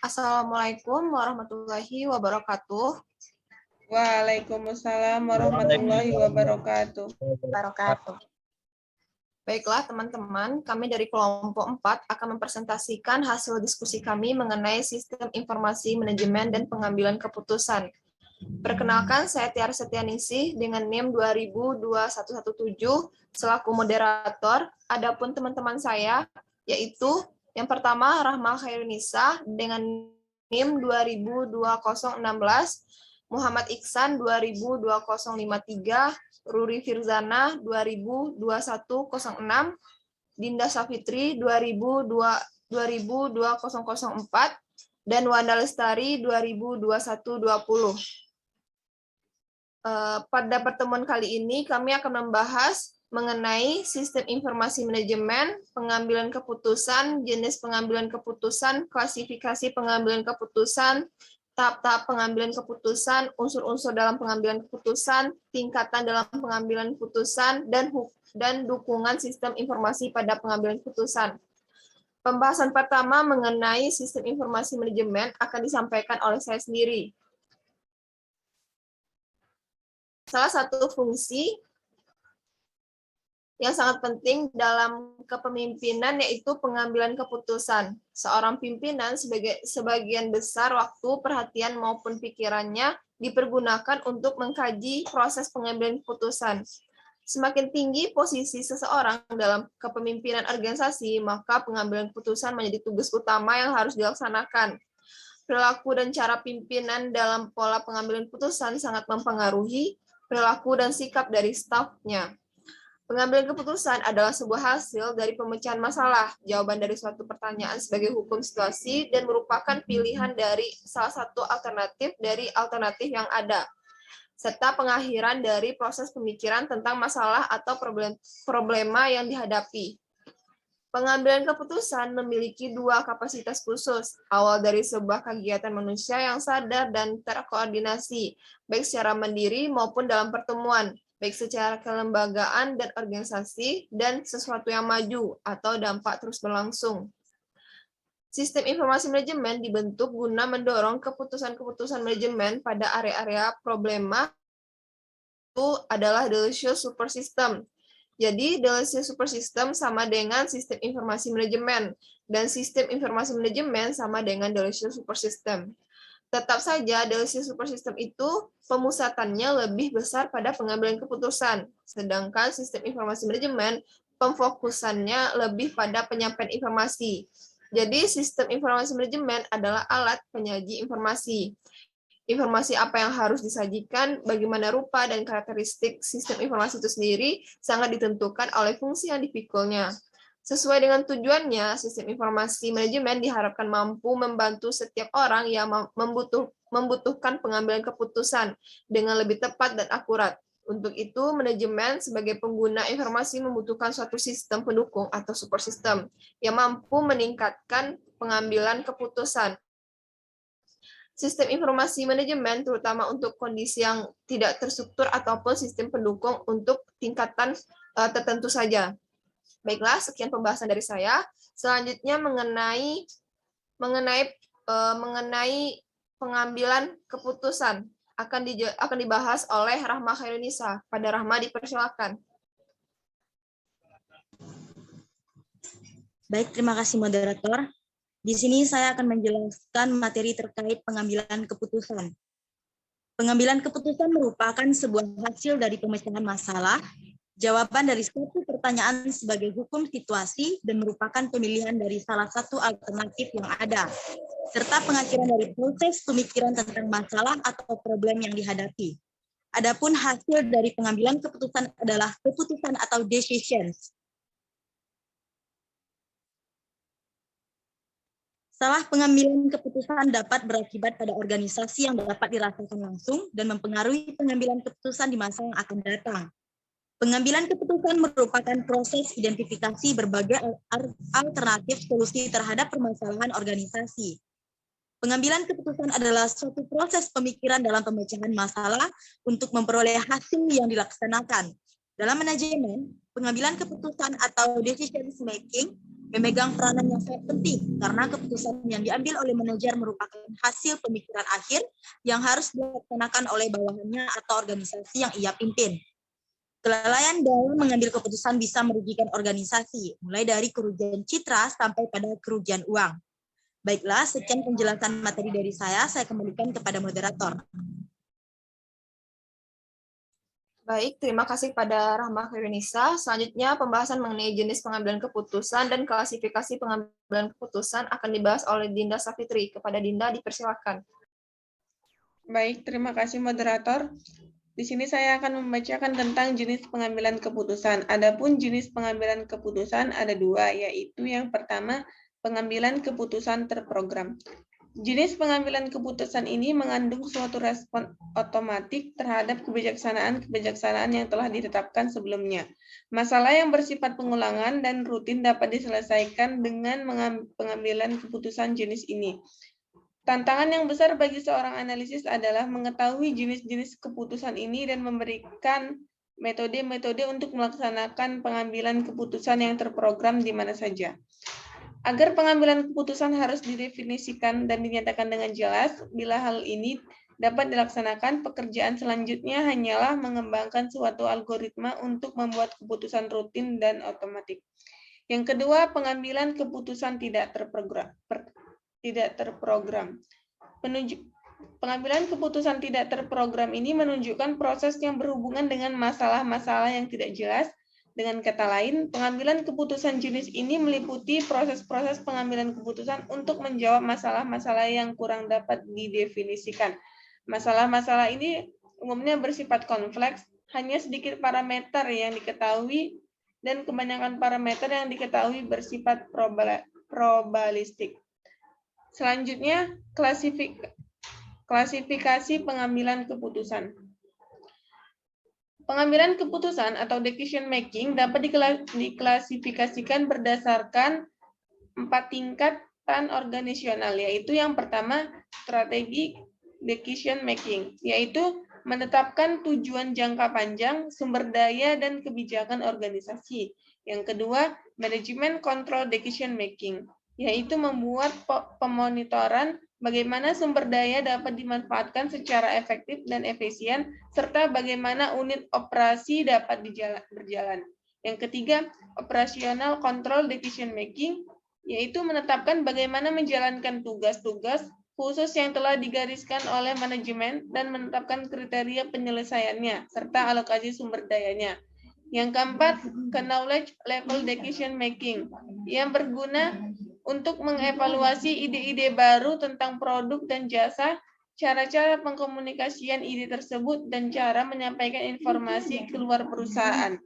Assalamualaikum warahmatullahi wabarakatuh. Waalaikumsalam warahmatullahi wabarakatuh. Baiklah teman-teman, kami dari kelompok 4 akan mempresentasikan hasil diskusi kami mengenai sistem informasi manajemen dan pengambilan keputusan. Perkenalkan, saya Tiara Setianingsih dengan NIM 202117 selaku moderator. Adapun teman-teman saya yaitu yang pertama Rahma Khairunisa dengan NIM 202016, Muhammad Iksan 202053, Ruri Firzana 202106, Dinda Safitri 202004, dan Wanda Lestari 202120. Pada pertemuan kali ini kami akan membahas mengenai sistem informasi manajemen, pengambilan keputusan, jenis pengambilan keputusan, klasifikasi pengambilan keputusan, tahap-tahap pengambilan keputusan, unsur-unsur dalam pengambilan keputusan, tingkatan dalam pengambilan keputusan, dan dukungan sistem informasi pada pengambilan keputusan. Pembahasan pertama mengenai sistem informasi manajemen akan disampaikan oleh saya sendiri. Salah satu fungsi yang sangat penting dalam kepemimpinan yaitu pengambilan keputusan. Seorang pimpinan sebagian besar waktu, perhatian maupun pikirannya dipergunakan untuk mengkaji proses pengambilan keputusan. Semakin tinggi posisi seseorang dalam kepemimpinan organisasi, maka pengambilan keputusan menjadi tugas utama yang harus dilaksanakan. Perilaku dan cara pimpinan dalam pola pengambilan keputusan sangat mempengaruhi perilaku dan sikap dari stafnya. Pengambilan keputusan adalah sebuah hasil dari pemecahan masalah, jawaban dari suatu pertanyaan sebagai hukum situasi, dan merupakan pilihan dari salah satu alternatif dari alternatif yang ada, serta pengakhiran dari proses pemikiran tentang masalah atau problema yang dihadapi. Pengambilan keputusan memiliki dua kapasitas khusus, awal dari sebuah kegiatan manusia yang sadar dan terkoordinasi, baik secara mandiri maupun dalam pertemuan, baik secara kelembagaan dan organisasi, dan sesuatu yang maju atau dampak terus berlangsung. Sistem informasi manajemen dibentuk guna mendorong keputusan-keputusan manajemen pada area-area problema. Itu adalah delicious super system. Jadi, delicious super system sama dengan sistem informasi manajemen, dan sistem informasi manajemen sama dengan delicious super system. Tetap saja, delicious super system itu pemusatannya lebih besar pada pengambilan keputusan, sedangkan sistem informasi manajemen pemfokusannya lebih pada penyampaian informasi. Jadi, sistem informasi manajemen adalah alat penyaji informasi. Informasi apa yang harus disajikan, bagaimana rupa dan karakteristik sistem informasi itu sendiri sangat ditentukan oleh fungsi yang dipikulnya. Sesuai dengan tujuannya, sistem informasi manajemen diharapkan mampu membantu setiap orang yang membutuhkan pengambilan keputusan dengan lebih tepat dan akurat. Untuk itu, manajemen sebagai pengguna informasi membutuhkan suatu sistem pendukung atau super system yang mampu meningkatkan pengambilan keputusan. Sistem informasi manajemen terutama untuk kondisi yang tidak terstruktur ataupun sistem pendukung untuk tingkatan tertentu saja. Baiklah, sekian pembahasan dari saya. Selanjutnya mengenai pengambilan keputusan akan dibahas oleh Rahma Khairunisa. Pada Rahma dipersilakan. Baik, terima kasih moderator. Di sini saya akan menjelaskan materi terkait pengambilan keputusan. Pengambilan keputusan merupakan sebuah hasil dari pemecahan masalah, jawaban dari suatu pertanyaan sebagai hukum situasi, dan merupakan pemilihan dari salah satu alternatif yang ada, serta pengakhiran dari proses pemikiran tentang masalah atau problem yang dihadapi. Adapun hasil dari pengambilan keputusan adalah keputusan atau decisions. Salah pengambilan keputusan dapat berakibat pada organisasi yang dapat dirasakan langsung dan mempengaruhi pengambilan keputusan di masa yang akan datang. Pengambilan keputusan merupakan proses identifikasi berbagai alternatif solusi terhadap permasalahan organisasi. Pengambilan keputusan adalah suatu proses pemikiran dalam pemecahan masalah untuk memperoleh hasil yang dilaksanakan. Dalam manajemen, Pengambilan keputusan atau decision making memegang peranan yang sangat penting karena keputusan yang diambil oleh manajer merupakan hasil pemikiran akhir yang harus dilaksanakan oleh bawahannya atau organisasi yang ia pimpin. Kelalaian dalam mengambil keputusan bisa merugikan organisasi, mulai dari kerugian citra sampai pada kerugian uang. Baiklah, sekian penjelasan materi dari saya kembalikan kepada moderator. Baik, terima kasih pada Rahma Khairunisa. Selanjutnya pembahasan mengenai jenis pengambilan keputusan dan klasifikasi pengambilan keputusan akan dibahas oleh Dinda Safitri. Kepada Dinda dipersilakan. Baik, terima kasih moderator. Di sini saya akan membacakan tentang jenis pengambilan keputusan. Adapun jenis pengambilan keputusan ada dua, yaitu yang pertama, pengambilan keputusan terprogram. Jenis pengambilan keputusan ini mengandung suatu respon otomatik terhadap kebijaksanaan-kebijaksanaan yang telah ditetapkan sebelumnya. Masalah yang bersifat pengulangan dan rutin dapat diselesaikan dengan pengambilan keputusan jenis ini. Tantangan yang besar bagi seorang analisis adalah mengetahui jenis-jenis keputusan ini dan memberikan metode-metode untuk melaksanakan pengambilan keputusan yang terprogram di mana saja. Agar pengambilan keputusan harus didefinisikan dan dinyatakan dengan jelas, bila hal ini dapat dilaksanakan, pekerjaan selanjutnya hanyalah mengembangkan suatu algoritma untuk membuat keputusan rutin dan otomatis. Yang kedua, pengambilan keputusan tidak terprogram. Pengambilan keputusan tidak terprogram ini menunjukkan proses yang berhubungan dengan masalah-masalah yang tidak jelas. Dengan kata lain, pengambilan keputusan jenis ini meliputi proses-proses pengambilan keputusan untuk menjawab masalah-masalah yang kurang dapat didefinisikan. Masalah-masalah ini umumnya bersifat kompleks, hanya sedikit parameter yang diketahui dan kebanyakan parameter yang diketahui bersifat probabilistik. Selanjutnya, klasifikasi pengambilan keputusan. Pengambilan keputusan atau decision making dapat diklasifikasikan berdasarkan 4 tingkatan organisasional, yaitu yang pertama, strategi decision making, yaitu menetapkan tujuan jangka panjang, sumber daya, dan kebijakan organisasi. Yang kedua, manajemen control decision making, yaitu membuat pemonitoran bagaimana sumber daya dapat dimanfaatkan secara efektif dan efisien, serta bagaimana unit operasi dapat berjalan. Yang ketiga, operational control decision making, yaitu menetapkan bagaimana menjalankan tugas-tugas khusus yang telah digariskan oleh manajemen dan menetapkan kriteria penyelesaiannya, serta alokasi sumber dayanya. Yang keempat, knowledge level decision making, yang berguna untuk mengevaluasi ide-ide baru tentang produk dan jasa, cara-cara pengkomunikasian ide tersebut, dan cara menyampaikan informasi keluar perusahaan.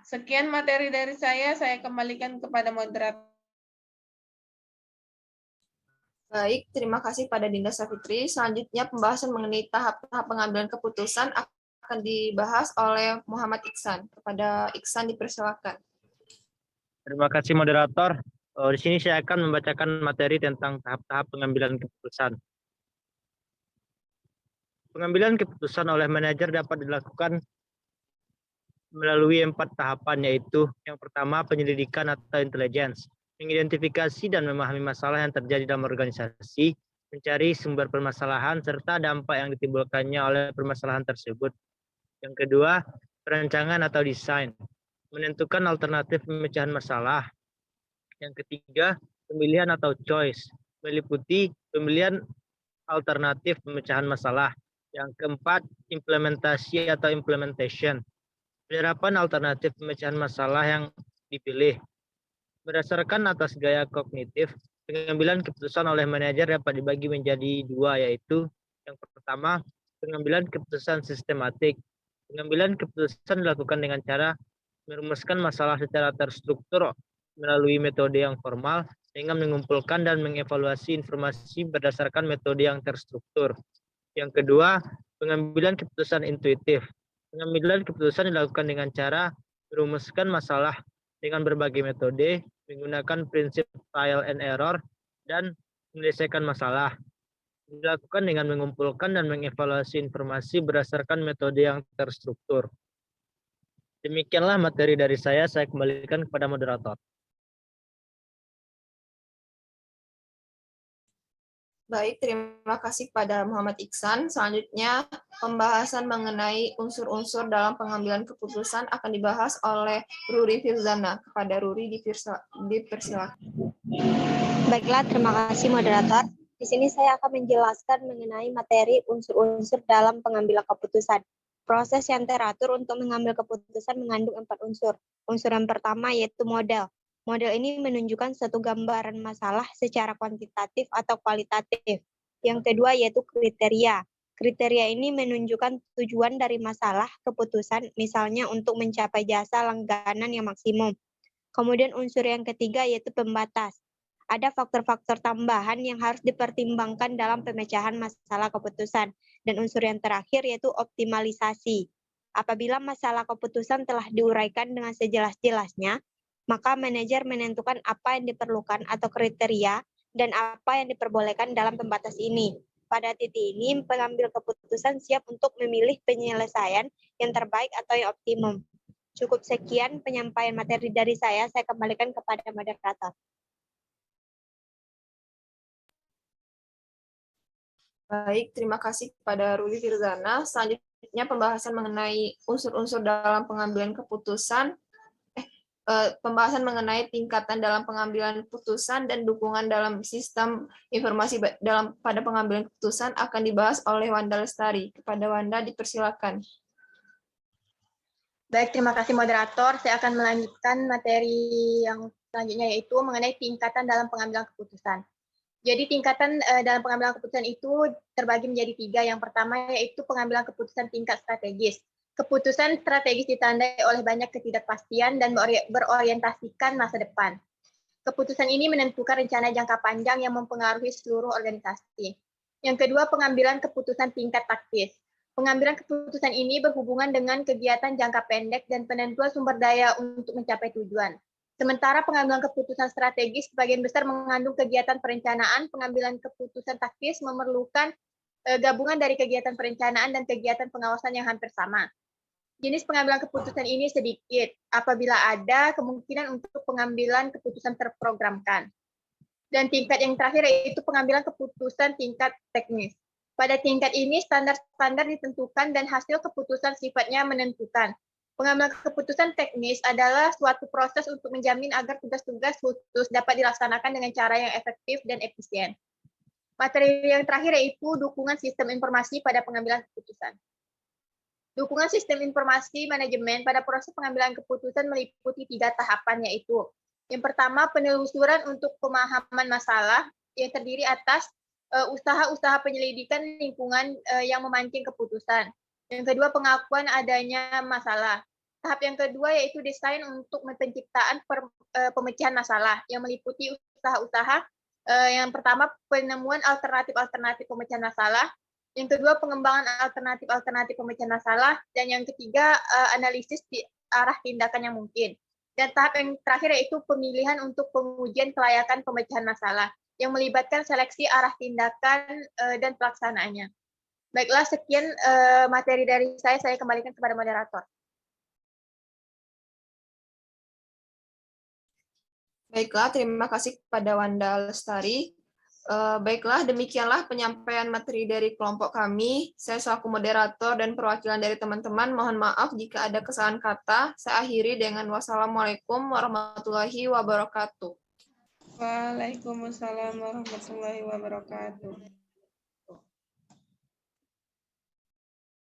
Sekian materi dari saya kembalikan kepada moderator. Baik, terima kasih pada Dinda Safitri. Selanjutnya pembahasan mengenai tahap-tahap pengambilan keputusan akan dibahas oleh Muhammad Iksan. Kepada Iksan dipersilakan. Terima kasih moderator. Di sini saya akan membacakan materi tentang tahap-tahap pengambilan keputusan. Pengambilan keputusan oleh manajer dapat dilakukan melalui 4 tahapan, yaitu yang pertama, penyelidikan atau intelligence, mengidentifikasi dan memahami masalah yang terjadi dalam organisasi, mencari sumber permasalahan, serta dampak yang ditimbulkannya oleh permasalahan tersebut. Yang kedua, perancangan atau desain, menentukan alternatif pemecahan masalah. Yang ketiga, pemilihan atau choice, meliputi pemilihan alternatif pemecahan masalah. Yang keempat, implementasi atau implementation, penerapan alternatif pemecahan masalah yang dipilih. Berdasarkan atas gaya kognitif, pengambilan keputusan oleh manajer dapat dibagi menjadi 2, yaitu yang pertama, pengambilan keputusan sistematik. Pengambilan keputusan dilakukan dengan cara merumuskan masalah secara terstruktur melalui metode yang formal, sehingga mengumpulkan dan mengevaluasi informasi berdasarkan metode yang terstruktur. Yang kedua, pengambilan keputusan intuitif. Pengambilan keputusan dilakukan dengan cara merumuskan masalah dengan berbagai metode, menggunakan prinsip trial and error, dan menyelesaikan masalah. Dilakukan dengan mengumpulkan dan mengevaluasi informasi berdasarkan metode yang terstruktur. Demikianlah materi dari saya kembalikan kepada moderator. Baik, terima kasih kepada Muhammad Iksan. Selanjutnya, pembahasan mengenai unsur-unsur dalam pengambilan keputusan akan dibahas oleh Ruri Firzana. Kepada Ruri dipersilakan. Baiklah, terima kasih moderator. Di sini saya akan menjelaskan mengenai materi unsur-unsur dalam pengambilan keputusan. Proses yang teratur untuk mengambil keputusan mengandung 4 unsur. Unsur yang pertama yaitu model. Model ini menunjukkan suatu gambaran masalah secara kuantitatif atau kualitatif. Yang kedua yaitu kriteria. Kriteria ini menunjukkan tujuan dari masalah keputusan, misalnya untuk mencapai jasa langganan yang maksimum. Kemudian unsur yang ketiga yaitu pembatas. Ada faktor-faktor tambahan yang harus dipertimbangkan dalam pemecahan masalah keputusan. Dan unsur yang terakhir yaitu optimalisasi. Apabila masalah keputusan telah diuraikan dengan sejelas-jelasnya, maka manajer menentukan apa yang diperlukan atau kriteria dan apa yang diperbolehkan dalam pembatas ini. Pada titik ini, pengambil keputusan siap untuk memilih penyelesaian yang terbaik atau yang optimum. Cukup sekian penyampaian materi dari saya kembalikan kepada moderator. Baik, terima kasih kepada Ruli Firzana. Selanjutnya pembahasan mengenai unsur-unsur dalam pengambilan keputusan, pembahasan mengenai tingkatan dalam pengambilan keputusan dan dukungan dalam sistem informasi pada pengambilan keputusan akan dibahas oleh Wanda Lestari. Kepada Wanda dipersilakan. Baik, terima kasih moderator. Saya akan melanjutkan materi yang selanjutnya yaitu mengenai tingkatan dalam pengambilan keputusan. Jadi tingkatan dalam pengambilan keputusan itu terbagi menjadi 3. Yang pertama yaitu pengambilan keputusan tingkat strategis. Keputusan strategis ditandai oleh banyak ketidakpastian dan berorientasikan masa depan. Keputusan ini menentukan rencana jangka panjang yang mempengaruhi seluruh organisasi. Yang kedua, pengambilan keputusan tingkat taktis. Pengambilan keputusan ini berhubungan dengan kegiatan jangka pendek dan penentuan sumber daya untuk mencapai tujuan. Sementara pengambilan keputusan strategis sebagian besar mengandung kegiatan perencanaan, pengambilan keputusan taktis memerlukan gabungan dari kegiatan perencanaan dan kegiatan pengawasan yang hampir sama. Jenis pengambilan keputusan ini sedikit apabila ada kemungkinan untuk pengambilan keputusan terprogramkan. Dan tingkat yang terakhir yaitu pengambilan keputusan tingkat teknis. Pada tingkat ini standar-standar ditentukan dan hasil keputusan sifatnya menentukan. Pengambilan keputusan teknis adalah suatu proses untuk menjamin agar tugas-tugas khusus dapat dilaksanakan dengan cara yang efektif dan efisien. Materi yang terakhir yaitu dukungan sistem informasi pada pengambilan keputusan. Dukungan sistem informasi manajemen pada proses pengambilan keputusan meliputi 3 tahapan, yaitu yang pertama penelusuran untuk pemahaman masalah yang terdiri atas usaha-usaha penyelidikan lingkungan yang memancing keputusan. Yang kedua, pengakuan adanya masalah. Tahap yang kedua yaitu desain untuk penciptaan pemecahan masalah yang meliputi usaha-usaha. Yang pertama, penemuan alternatif-alternatif pemecahan masalah. Yang kedua, pengembangan alternatif-alternatif pemecahan masalah. Dan yang ketiga, analisis di arah tindakan yang mungkin. Dan tahap yang terakhir yaitu pemilihan untuk pengujian kelayakan pemecahan masalah yang melibatkan seleksi arah tindakan dan pelaksanaannya. Baiklah, sekian materi dari saya kembalikan kepada moderator. Baiklah, terima kasih kepada Wanda Lestari. Baiklah, demikianlah penyampaian materi dari kelompok kami. Saya selaku moderator dan perwakilan dari teman-teman, mohon maaf jika ada kesalahan kata. Saya akhiri dengan wassalamualaikum warahmatullahi wabarakatuh. Waalaikumsalam warahmatullahi wabarakatuh.